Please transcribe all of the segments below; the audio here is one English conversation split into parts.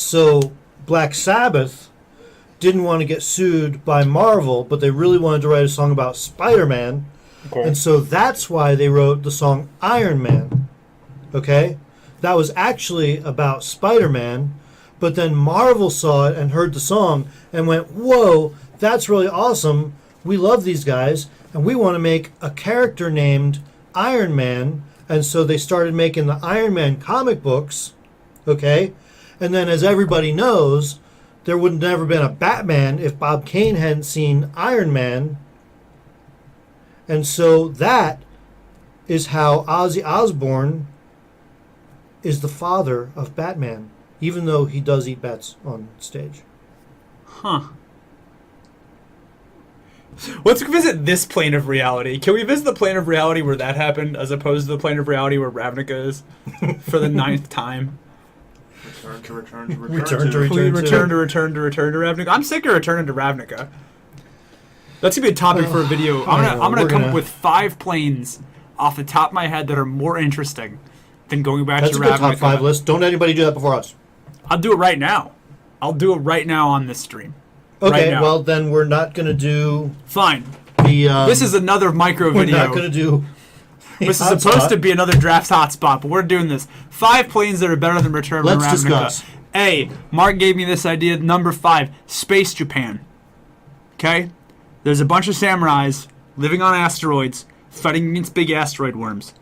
So Black Sabbath didn't want to get sued by Marvel, but they really wanted to write a song about Spider-Man. Okay. And so that's why they wrote the song Iron Man. Okay? That was actually about Spider-Man, but then Marvel saw it and heard the song and went, whoa, that's really awesome. We love these guys, and we want to make a character named Iron Man. And so they started making the Iron Man comic books, okay? And then as everybody knows, there would have never been a Batman if Bob Kane hadn't seen Iron Man. And so that is how Ozzy Osbourne is the father of Batman, even though he does eat bats on stage. Huh. Let's visit this plane of reality. Can we visit the plane of reality where that happened as opposed to the plane of reality where Ravnica is for the 9th time? Return to Ravnica. I'm sick of returning to Ravnica. That's gonna be a topic for a video. I'm gonna come up with 5 planes off the top of my head that are more interesting than going back to Ravnica. That's a good top 5 list. Don't anybody do that before us. I'll do it right now. I'll do it right now on this stream. Okay, right well then we're not gonna do. Fine. The this is another micro video. We're not gonna do. This is supposed to be another draft hotspot, but we're doing this. 5 planes that are better than Return to Ravnica. Let's discuss. A. Mark gave me this idea. Number 5, Space Japan. Okay? There's a bunch of samurais living on asteroids, fighting against big asteroid worms.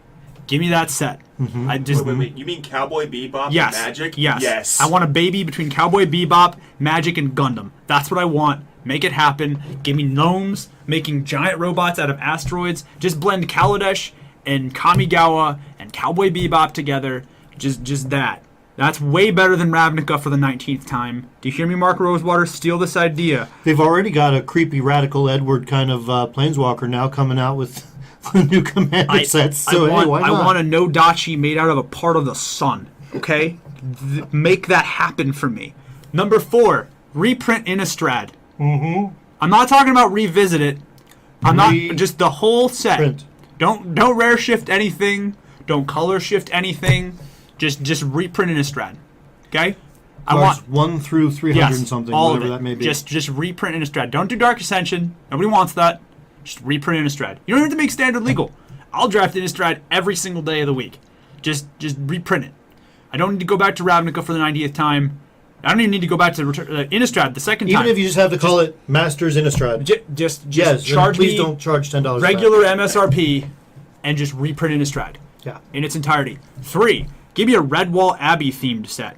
Give me that set. Mm-hmm. I just wait. You mean Cowboy Bebop yes, and Magic? Yes. I want a baby between Cowboy Bebop, Magic, and Gundam. That's what I want. Make it happen. Give me gnomes making giant robots out of asteroids. Just blend Kaladesh and Kamigawa and Cowboy Bebop together. Just that. That's way better than Ravnica for the 19th time. Do you hear me, Mark Rosewater? Steal this idea. They've already got a creepy Radical Edward kind of planeswalker now coming out with new commander sets. So why not? I want a Nodachi made out of a part of the sun. Okay? Make that happen for me. Number 4, reprint Innistrad. Mm-hmm. I'm not talking about revisit it. I'm not just the whole set. Print. Don't rare shift anything. Don't color shift anything. Just reprint Innistrad. Okay? I want 1 through 300 and something, all whatever of it. that may be. Just reprint Innistrad. Don't do Dark Ascension. Nobody wants that. Just reprint Innistrad. You don't have to make standard legal. I'll draft Innistrad every single day of the week. Just reprint it. I don't need to go back to Ravnica for the 90th time. I don't even need to go back to Innistrad the second time. Even if you just have to call it Masters Innistrad. Just charge please don't charge $10 regular MSRP and just reprint Innistrad. Yeah. In its entirety. 3, give me a Redwall Abbey themed set.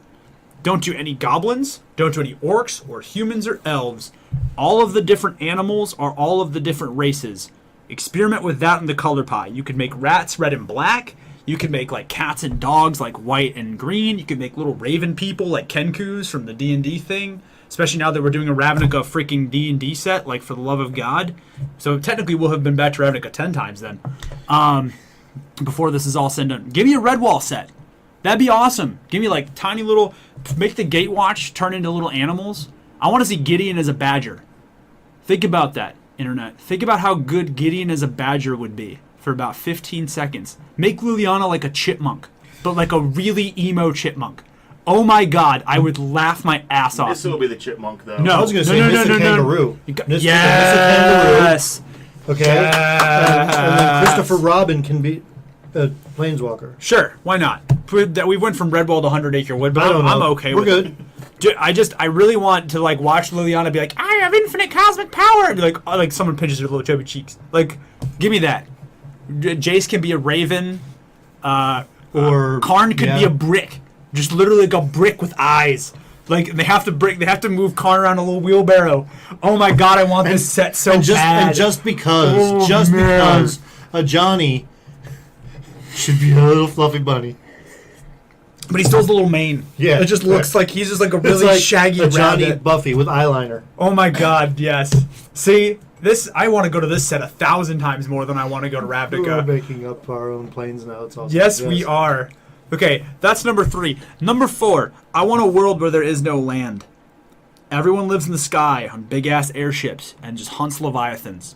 Don't do any goblins. Don't do any orcs or humans or elves. All of the different animals are all of the different races. Experiment with that in the color pie. You could make rats red and black. You could make like cats and dogs like white and green. You could make little raven people like Kenkus from the D&D thing. Especially now that we're doing a Ravnica freaking D&D set, like for the love of God. So technically we'll have been back to Ravnica 10 times then. Before this is all said and done. Give me a Redwall set. That'd be awesome. Give me like tiny little, make the Gatewatch turn into little animals. I want to see Gideon as a badger. Think about that, Internet. Think about how good Gideon as a badger would be for about 15 seconds. Make Liliana like a chipmunk, but like a really emo chipmunk. Oh my God, I would laugh my ass off. This will be the chipmunk, though. I was going to say Mr. Kangaroo. Yes. Okay. And then Christopher Robin can be a planeswalker. Sure, why not? We went from Redwall to 100 Acre Wood, but I'm okay with it. We're good. I really want to like watch Liliana be like, I have infinite cosmic power. And be like someone pinches her little chubby cheeks. Like, give me that. Jace can be a raven. Or Karn could be a brick. Just literally like a brick with eyes. Like they have to move Karn around a little wheelbarrow. Oh my God, I want this set so bad. And just because a Johnny should be a little fluffy bunny. But he still has a little mane. Yeah. It just looks like he's just like a really shaggy a Johnny rabbit. Buffy with eyeliner. Oh my God, yes. See, this I want to go to this set 1,000 times more than I want to go to Ravnica. We're making up our own planes now. It's awesome. Yes, we are. Okay, that's number 3. Number 4, I want a world where there is no land. Everyone lives in the sky on big-ass airships and just hunts leviathans.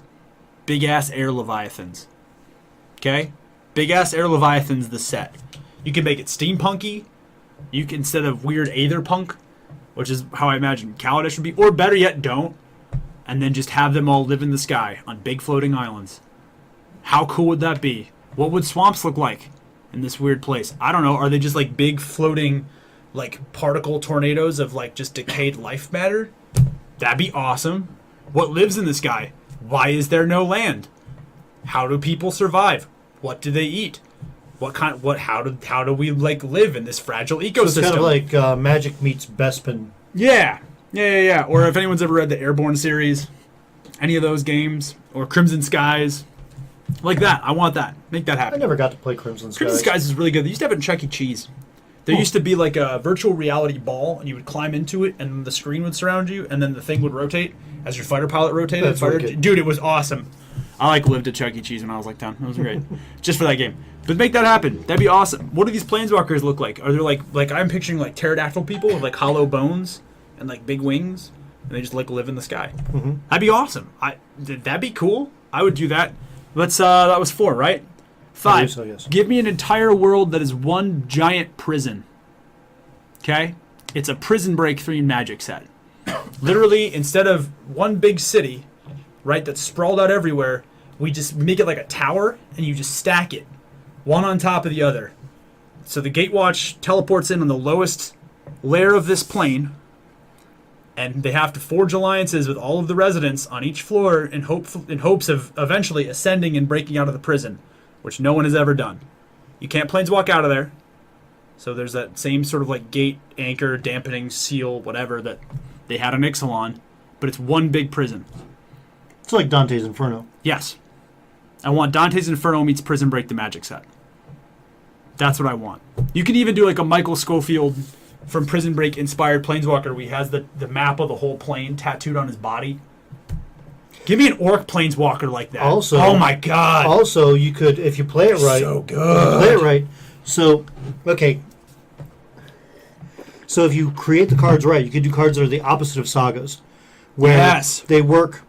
Big-ass air leviathans. Okay? Big-ass air leviathans, the set. You can make it steampunky. You can, instead of weird aether punk, which is how I imagine Kaladesh would be, or better yet, don't, and then just have them all live in the sky on big floating islands. How cool would that be? What would swamps look like in this weird place? I don't know. Are they just like big floating, like particle tornadoes of like just decayed life matter? That'd be awesome. What lives in the sky? Why is there no land? How do people survive? What do they eat? How do we like live in this fragile ecosystem? So it's kind of like Magic meets Bespin. Yeah. Or if anyone's ever read the Airborne series, any of those games, or Crimson Skies, like that. I want that. Make that I happen. never got to play Crimson Skies. Crimson Skies is really good. They used to have it in Chuck E. Cheese. There used to be like a virtual reality ball, and you would climb into it, and the screen would surround you, and then the thing would rotate as your fighter pilot rotated. That's wicked. Dude, it was awesome. I lived at Chuck E. Cheese when I was like 10. It was great. Just for that game. But make that happen. That'd be awesome. What do these planeswalkers look like? Are they like I'm picturing like pterodactyl people with like hollow bones and like big wings, and they just like live in the sky. Mm-hmm. That'd be awesome. That'd be cool. I would do that. Let's that was 4, right? 5. I believe so, yes. Give me an entire world that is one giant prison. Okay? It's a Prison Break 3 Magic set. Literally, instead of one big city, right, that's sprawled out everywhere, we just make it like a tower, and you just stack it, one on top of the other. So the Gatewatch teleports in on the lowest layer of this plane, and they have to forge alliances with all of the residents on each floor in hopes of eventually ascending and breaking out of the prison, which no one has ever done. You can't planeswalk out of there. So there's that same sort of like gate, anchor, dampening, seal, whatever that they had on Ixalan, but it's one big prison. It's like Dante's Inferno. Yes. I want Dante's Inferno meets Prison Break the Magic set. That's what I want. You can even do like a Michael Schofield from Prison Break inspired Planeswalker where he has the map of the whole plane tattooed on his body. Give me an orc Planeswalker like that. Also, oh my god. Also, you could, if you play it right. So good. Play it right. So, okay. So if you create the cards right, you could do cards that are the opposite of sagas. Where Yes. they work.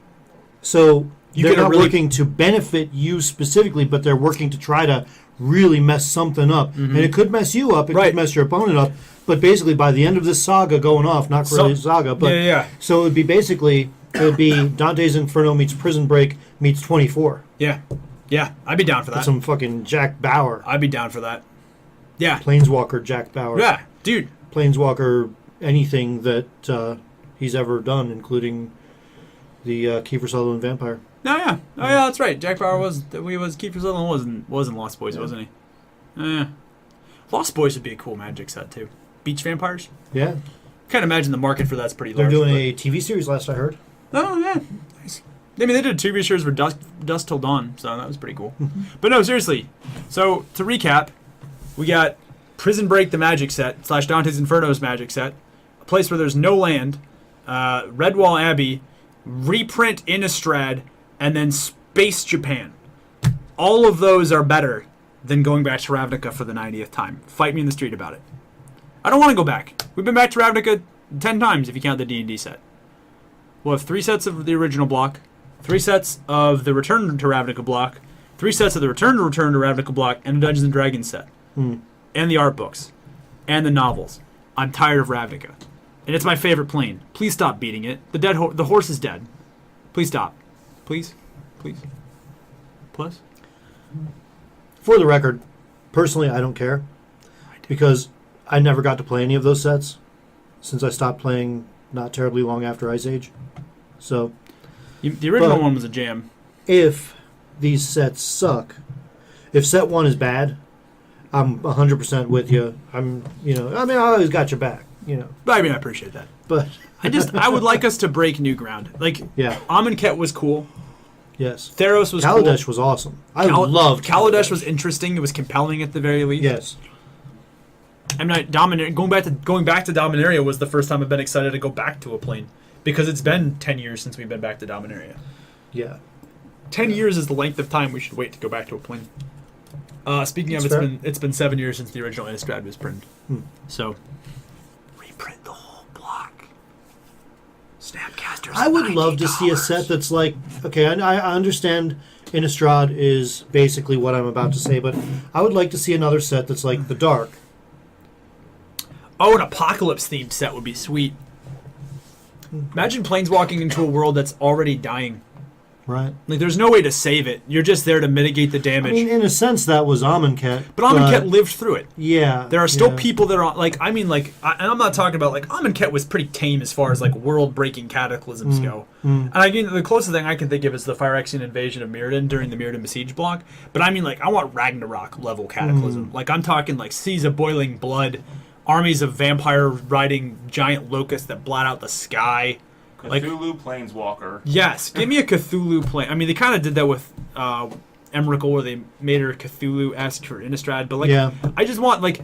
So You they're get a not really- working to benefit you specifically, but they're working to try to really mess something up. And it could mess you up. It Right. could mess your opponent up. But basically, by the end of this saga going off, not really saga, but Yeah. so it would be basically Dante's Inferno meets Prison Break meets 24. Yeah. Yeah. I'd be down for that. Some fucking Jack Bauer, I'd be down for that. Yeah. Planeswalker Jack Bauer. Yeah. Dude. Planeswalker anything that he's ever done, including the Kiefer Sutherland vampire. Oh yeah, that's right. Jack Bauer was Kiefer Sutherland wasn't Lost Boys, wasn't he? Yeah. Lost Boys would be a cool Magic set too. Beach vampires. Yeah, Can't imagine the market for that's pretty they're large. doing but- a TV series. Last I heard. Oh yeah, nice. I mean, they did 2 series for Dusk Till Dawn, so that was pretty cool. But no, seriously. So to recap, we got Prison Break the Magic set / Dante's Inferno's Magic set, a place where there's no land, Redwall Abbey, reprint Innistrad, and then Space Japan. All of those are better than going back to Ravnica for the 90th time. Fight me in the street about it. I don't want to go back. We've been back to Ravnica 10 times if you count the D&D set. We'll have 3 sets of the original block, 3 sets of the Return to Ravnica block, 3 sets of the Return to Ravnica block, and a Dungeons & Dragons set. And the art books. And the novels. I'm tired of Ravnica. And it's my favorite plane. Please stop beating it. The horse is dead. Please stop. Please. Please. Plus. For the record, personally, I don't care because I never got to play any of those sets since I stopped playing not terribly long after Ice Age. So, The original But- one was a jam. if these sets suck, if set 1 is bad, I'm 100% with you. I always got your back, But I mean, I appreciate that. But I would like us to break new ground. Like, yeah, Amonkhet was cool. yes. Theros was Kaladesh cool. was awesome. I loved Kaladesh was interesting. It was compelling at the very least. Yes. I'm not going back to Dominaria was the first time I've been excited to go back to a plane because it's been 10 years since we've been back to Dominaria. Yeah. 10 years is the length of time we should wait to go back to a plane. Speaking of, That's fair. it's been 7 years since the original Innistrad was printed. Hmm. So reprint the whole block. Snapcasters. I would love to see a set that's like, okay, I understand Innistrad is basically what I'm about to say, but I would like to see another set that's like The Dark. Oh, an apocalypse themed set would be sweet. Imagine planeswalking into a world that's already dying. Right. Like, there's no way to save it. You're just there to mitigate the damage. I mean, in a sense, that was Amonkhet. But Amonkhet lived through it. Yeah. There are still people that are like, I mean, like, and I'm not talking about like Amonkhet was pretty tame as far as like world-breaking cataclysms go. And I mean, the closest thing I can think of is the Phyrexian invasion of Mirrodin during the Mirrodin besiege block. But I mean, like, I want Ragnarok level cataclysm. Like, I'm talking like seas of boiling blood, armies of vampire riding giant locusts that blot out the sky. Cthulhu Planeswalker. Yes, give me a Cthulhu plane. I mean, they kind of did that with Emrakul, where they made her Cthulhu-esque for Innistrad. But like, I just want like,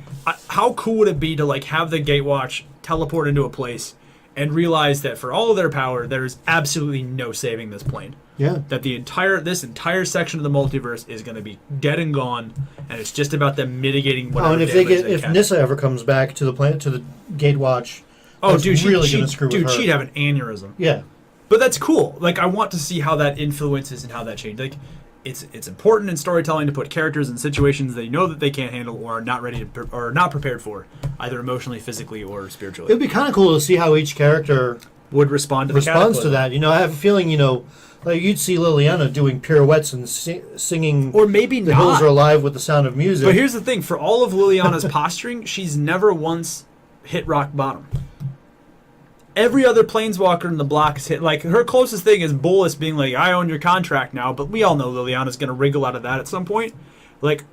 how cool would it be to like have the Gatewatch teleport into a place and realize that for all of their power, there is absolutely no saving this plane. Yeah. That this entire section of the multiverse is going to be dead and gone, and it's just about them mitigating whatever. Oh, and if Nissa ever comes back to the planet to the Gatewatch. Oh, that's dude, really gonna screw with her. she'd have an aneurysm. Yeah. But that's cool. Like, I want to see how that influences and how that changes. Like, it's important in storytelling to put characters in situations they know that they can't handle or are not ready to or not prepared for, either emotionally, physically, or spiritually. It'd be kind of cool to see how each character would respond to responds to that. You know, I have a feeling, you know, like you'd see Liliana doing pirouettes and singing, or maybe "The not. Hills Are Alive" with the sound of music. But here's the thing: for all of Liliana's posturing, she's never once hit rock bottom. Every other planeswalker in the block is hit. Like, her closest thing is Bolas being like, I own your contract now, but we all know Liliana's going to wriggle out of that at some point. Like,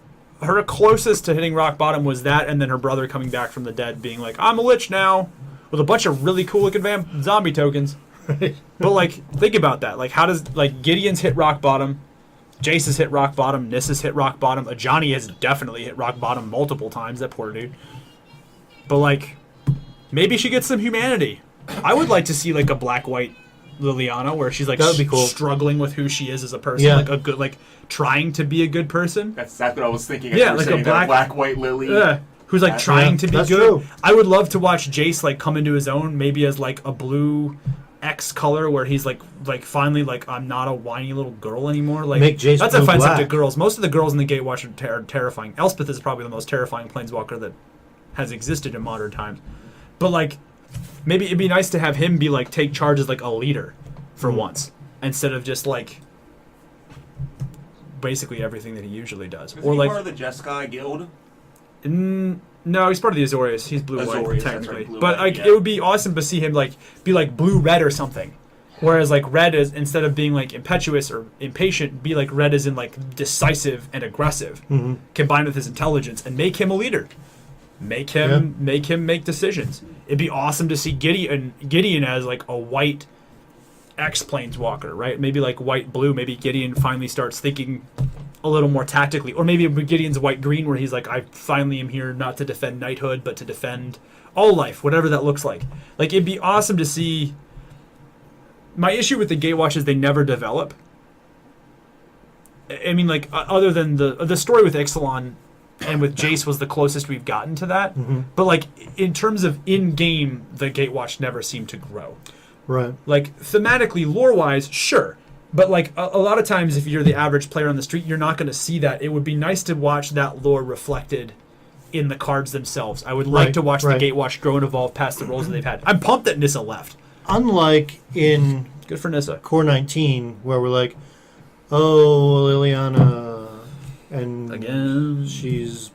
her closest to hitting rock bottom was that, and then her brother coming back from the dead being like, I'm a lich now, with a bunch of really cool looking zombie tokens. Right. But, like, think about that. Like, how does, like, Gideon's hit rock bottom, Jace has hit rock bottom, Nissa's hit rock bottom, Ajani has definitely hit rock bottom multiple times, that poor dude. But, like, maybe she gets some humanity. I would like to see like a black-white Liliana where she's like that would be cool. struggling with who she is as a person, like a good, like trying to be a good person. That's exactly what I was thinking. Yeah, You were like saying a that black-white Lily. Who's like trying to be that's good. true. I would love to watch Jace like come into his own, maybe as like a blue X color where he's like finally like I'm not a whiny little girl anymore. Like make Jace that's blue offensive black. to girls. Most of the girls in the Gatewatch are terrifying. Elspeth is probably the most terrifying planeswalker that has existed in modern times. But like, maybe it'd be nice to have him be like take charge as like a leader for once, instead of just like basically everything that he usually does. Is Or he like, part of the Jeskai Guild? no, he's part of the Azorius. He's blue-white Azorius, that's technically, right, blue-white, but like yeah. it would be awesome to see him like be like blue-red or something. Whereas like red is, instead of being like impetuous or impatient, be like red as in like decisive and aggressive, combined with his intelligence, and make him a leader. Make him make decisions. It'd be awesome to see Gideon as like a white X-Planeswalker, right? Maybe like white-blue. Maybe Gideon finally starts thinking a little more tactically. Or maybe Gideon's white-green where he's like, I finally am here not to defend knighthood, but to defend all life, whatever that looks like. Like, it'd be awesome to see. My issue with the Gatewatch is they never develop. I mean, like, other than the story with Ixalan and with Jace was the closest we've gotten to that. But, like, in terms of in-game, the Gatewatch never seemed to grow. Right. Like, thematically, lore-wise, sure. But, like, a lot of times, if you're the average player on the street, you're not going to see that. It would be nice to watch that lore reflected in the cards themselves. I would like to watch the Gatewatch grow and evolve past the roles that they've had. I'm pumped that Nissa left. Unlike in Good for Nissa. Core 19, where we're like, oh, Liliana, and Again. she's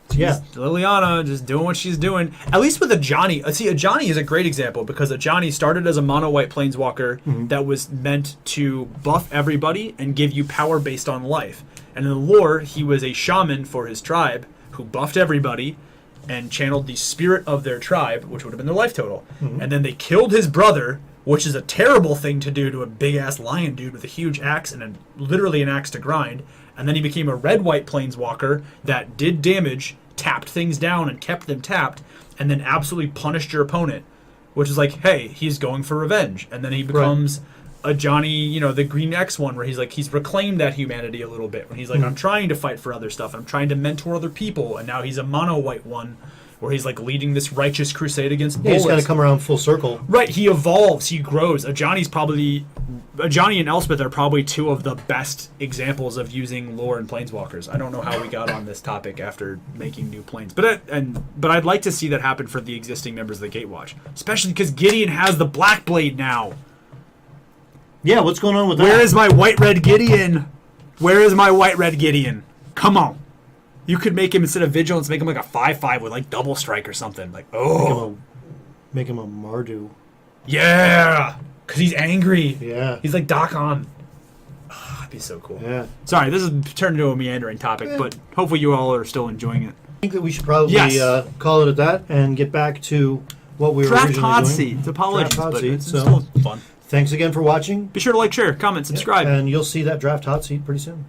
Liliana just doing what she's doing. At least with Ajani. See, Ajani is a great example because Ajani started as a mono-white planeswalker that was meant to buff everybody and give you power based on life. And in the lore, he was a shaman for his tribe who buffed everybody and channeled the spirit of their tribe, which would have been their life total. And then they killed his brother, which is a terrible thing to do to a big-ass lion dude with a huge axe and literally an axe to grind. And then he became a red-white planeswalker that did damage, tapped things down and kept them tapped, and then absolutely punished your opponent, which is like, hey, he's going for revenge. And then he becomes a Johnny, you know, the Green X one, where he's like, he's reclaimed that humanity a little bit. When he's like, I'm trying to fight for other stuff, I'm trying to mentor other people, and now he's a mono-white one, where he's like leading this righteous crusade against Yeah, he's bullets. got to come around full circle. Right, he evolves, he grows. Johnny and Elspeth are probably two of the best examples of using lore in Planeswalkers. I don't know how we got on this topic after making new planes, but I'd like to see that happen for the existing members of the Gatewatch, especially because Gideon has the Black Blade now. Yeah, what's going on with that? Where is my white-red Gideon? Where is my white-red Gideon? Come on. You could make him, instead of Vigilance, make him like a 5/5 with like double strike or something. Like, oh. Make him a Mardu. Yeah. Because he's angry. Yeah. He's like Doc on. Oh, that'd be so cool. Yeah. Sorry, this has turned into a meandering topic, but hopefully you all are still enjoying it. I think that we should probably Yes. call it at that and get back to what we were Draft originally hot doing. seats. Apologies, Draft hot but seat, it's so still fun. thanks again for watching. Be sure to like, share, comment, subscribe. And you'll see that draft hot seat pretty soon.